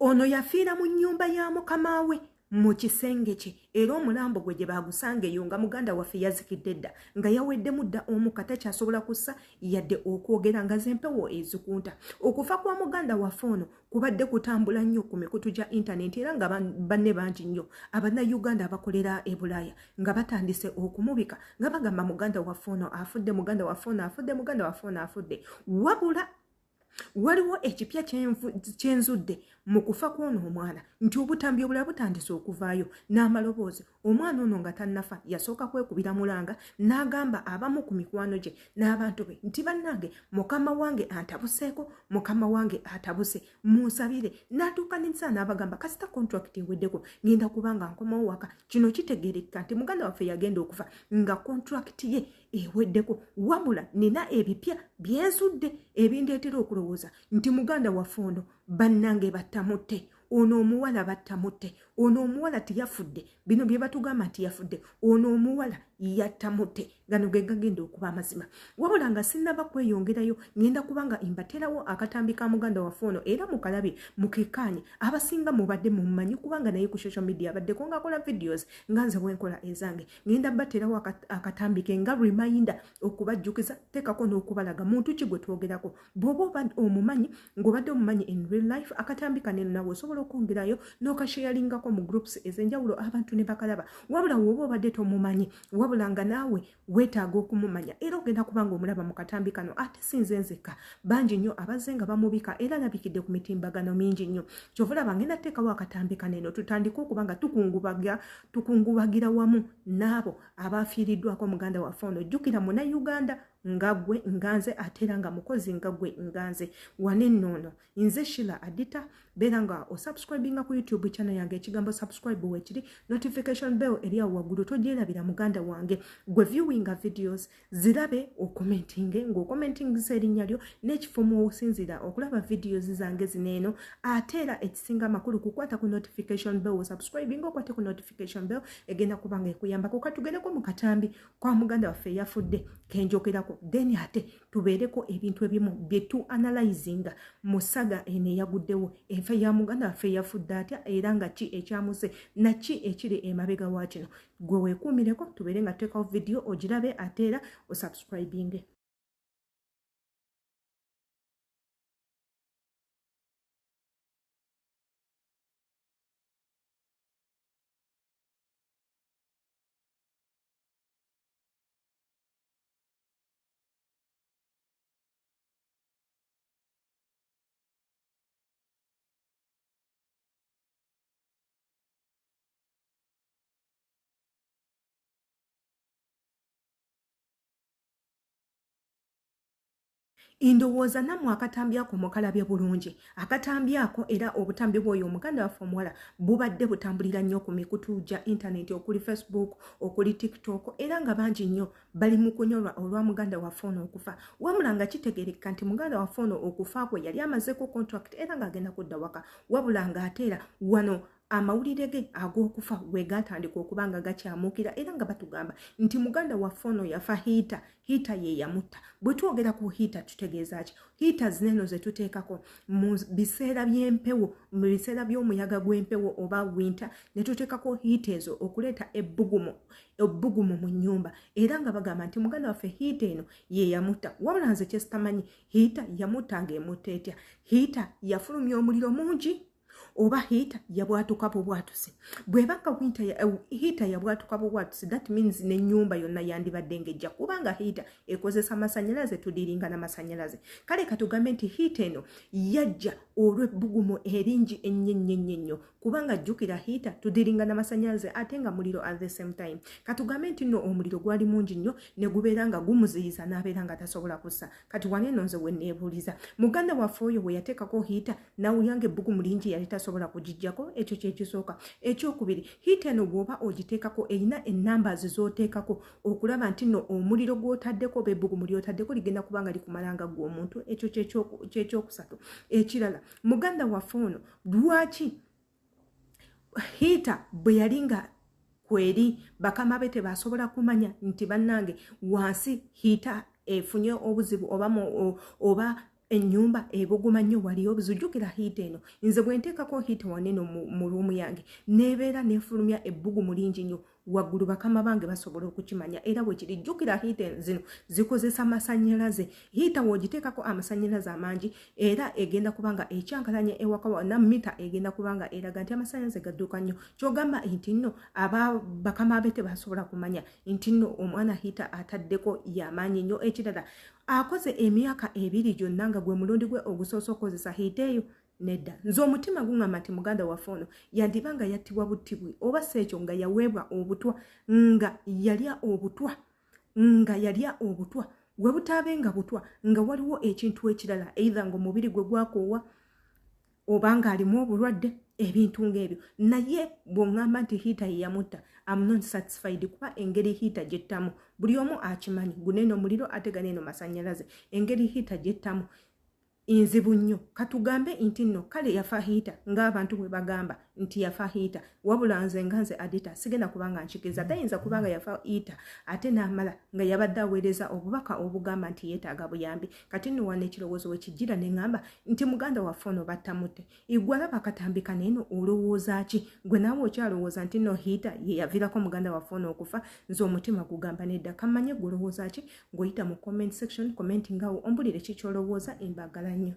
ono yafiira mu nnyumba ya mukama we mu kisenge kye era omulambo gwe gye baagusanga eyo nga muganda waffe yazikidde dda nga yaweddemu dda omukka takyasobola kussa yadde okwogera nga zempewo ezikunta. Okufa kwa muganda waffe ono kubadde kutambula nnyo ku mikutu gya intaneti era nga banne bangi nnyo Abannayuganda abakolera e Bulaaya nga batandise okumubika nga bagamba muganda waffe ono afudde, muganda waffe ono afudde, muganda waffe ono afudde. Wabula waliwo ekipya kyenzudde mu kufa kw'ono omwana nti obutambi obulala butandise okuvaayo n'amaloboozi. Omwana ono nga tannafa yasooka kwekubira mulanga n'agamba abamu ku mikwano gye n'abantu be nti bannange mukama wange antabuseeko, mukama wange atabuse, munsabire. N'atuukaniriza n'abagamba kasita contract eweddeko ngenda kubanga nkomawo waka. Kino kitegeereka nti muganda waffe yagenda okufa nga contract ye eweddeko, wabula nina ebipya byenzudde ebindeetera okulowooza nti muganda waffe ono bannange battamutte, ono omuwala battamutte, ono omuwala tiyafudde. Bino bye batugamba nti yafudde, ono omuwala yattamutte. Gano ge gagenda okuba amazima. Wabula nga sinnaba kweyongerayo ngenda kubanga imbaterawo akatambi ka muganda waffe ono era mukalabe mukekaanye abasinga mubadde mumumanyi kubanga naye ku social media abaddeko ng'akola videos nga nze bwenkola ezange. Ngenda baterawo akatambi ke nga reminder okubajjukiza tekako n'okubalaga muntu ki gwe twogerako. Bw'oba omumanyi ng'obadde omumanyi in real life akatambi kanene nawe osobola okwongerayo n'okasharelingako mu groups ez'enjawulo abantu ne bakalaba. Wabula woba obadde tomumanyi wabula nga naawe weetaaga okumumanya era ogenda kubanga omulaba mu katambi kano. Ate sinze nzekka bangi nnyo abazze nga bamubika era alabikidde ku mitimbagano mingi nnyo. Kyovulaba ngenda teekawo akatambi kaneno tutandike okubanga tukungubagira wamu n'abo abafiiriddwako muganda waffe ono. Jjukira Munnayuganda nga gwe nganze ate era nga mukozi nga gwe nganze. Wane nnono nze Sheila Adita beera nga osubscribinga ku YouTube channel yange ekigambo subscribe wekiri notification bell eri awo waggulu togyerabira muganda wange. Gwe viewinga videos zirabe okomentinge ng'okomentingisa erinnya lyo n'ekifumu osinzira okulaba videos zange zineeno. Ate era ekisinga amakulu kukwata ku notification bell subscribing okwate ku notification bell egenda kubanga ekuyambako. Katugendeko mu katambi kwa muganda waffe yafudde kenjogerako then ate tubeereko ebintu ebimu bye tu analyzinga mu saga eno eyaguddewo enfa ya muganda waffe yafudde atya era nga ki ekyamuse na ki ekiri emabega wa kino. Gwe weekuumireko tubeere nga tuteekawo video ogirabe ate era osubscribinge. Indowooza nammwe akatambi ako mukalabye bulungi. Akatambi ako era obutambi bw'oyo omuganda waffe omuwala bubadde butambulira nnyo ku mikutu gya intaneti okuli Facebook, okuli TikTok era nga bangi nnyo bali mu kunyolwa olwa muganda waffe ono okufa. Wabula nga kitegeereka nti muganda waffe ono okufa kwe yali amazeeko contract era ng'agenda kudda waka. Wabula ng'ate era wano amawulire ge ag'okufa we gatandika okuba nga gakyamukira era nga batugamba nti muganda waffe ono yafa hiita ye yamutta. Bwe twogera ku hiita tutegeeza ki? Hiita zineno ze tuteekako mu biseera by'empewo, mu biseera by'omuyaga gw'empewo oba winter, ne tuteekako hiita ezo okuleeta ebbugumu mu nnyumba era nga bagamba nti muganda waffe hiita eno ye yamutta. Wabula nze kye sitamanyi hiita yamutta ng'emutta etya? Hiita yafulumya omuliro mungi oba hiita yabwatuka bwatuse? Bwebanga hiita yabwatuka bwatuse that means n'ennyumba yonna yandibadde ngejja kubanga hiita ekozesa masanyalaze tudiringa na masanyalaze. Kale katugambe nti hiita eno yajja olw'ebbugumu eringi ennyo kubanga jjukira hiita tudiringa na masanyalaze ate nga muliro at the same time. Katugambe nti nno omuliro gwali mungi nnyo ne gubeera nga gumuziyiza n'abeera nga tasobola kussa. Kati wane nonze we neebuuliza muganda waffe oyo bwe yateekako hiita nawulanga ebbugumu lingi yali tasobola kugijjako. Ekyo kyekisooka. Ekyokubiri hiita eno bw'oba ogiteekako erina ennumbers z'oteekako okulaba nti nno omuliro gw'otaddeko oba ebbugumu ly'otaddeko ligenda kubanga likumalanga gwe omuntu. Ekyo kyekyokusatu. Ekirala muganda waffe ono lwaki hiita bwe yalinga kweri bakama be tebasobola kumanya nti bannange wansi hiita efunye obuzibu oba ennyumba ebogoma nnyo wali obuzujjukira hiita eno nze bwe nteekako hiita waneno mu ruumu yange neebeera neefulumya ebbugumu lingi nnyo waggulu bakama bange basobola okukimanya era bwe kiri jjukira hiita zino zikozesa masannyalaze hiita woogiteekako amasannyalaze amangi era egenda kubanga ekyankalanya ewaka na mita egenda kubanga eraga nti amasannyalaze gadduuka nnyo kyogamba nti nno bakama abe tebasobola kumanya nti nno omwana hiita ataddeko y'amaanyi nnyo ekirala akoze emyaka 2 gyonna nga gwe mulundi gwe ogusoose okukozesa hiita eyo nedda nze omutima guŋŋamba nti muganda waffe ono yandibanga yattibwa buttibwe oba si ekyo nga yaweebwa obutwa nga yalya obutwa gwe butaabenga butwa nga waliwo ekintu ekirala either ng'omubiri gwe gwakoowa oba ng'alimu obulwadde ebintu ng'ebyo naye bw'oŋŋamba nti hiita ye yamutta am not satisfied kuba engeri hiita gyettamu buli omu akimanyi guneeno muliro ate ganeeno masannyalaze engeri hiita gyettamu inzibu nnyo katugambe nti nno kale yafa hiita ng'abantu bwe bagamba nti yafa hiita wabula nze nga nze adita sigenda kubanga nkikiza tayinza kubanga yafa hiita ate n'amala nga yabadde aweereza obubaka obugamba nti yeetaaga buyambi kati nno wana ekirowoozo we kijjira ne ŋŋamba nti muganda waffe ono battamutte igwe alaba katambika neeno olowooza ki gwe naawe okyalowooza nti nno hiita ye yaviirako muganda waffe ono okufa nze omutima gugamba nedda kammanye gwe olowooza ki ng'oyita mu comment section commenti ngawo ombulire ki kyolowooza embagala nnyo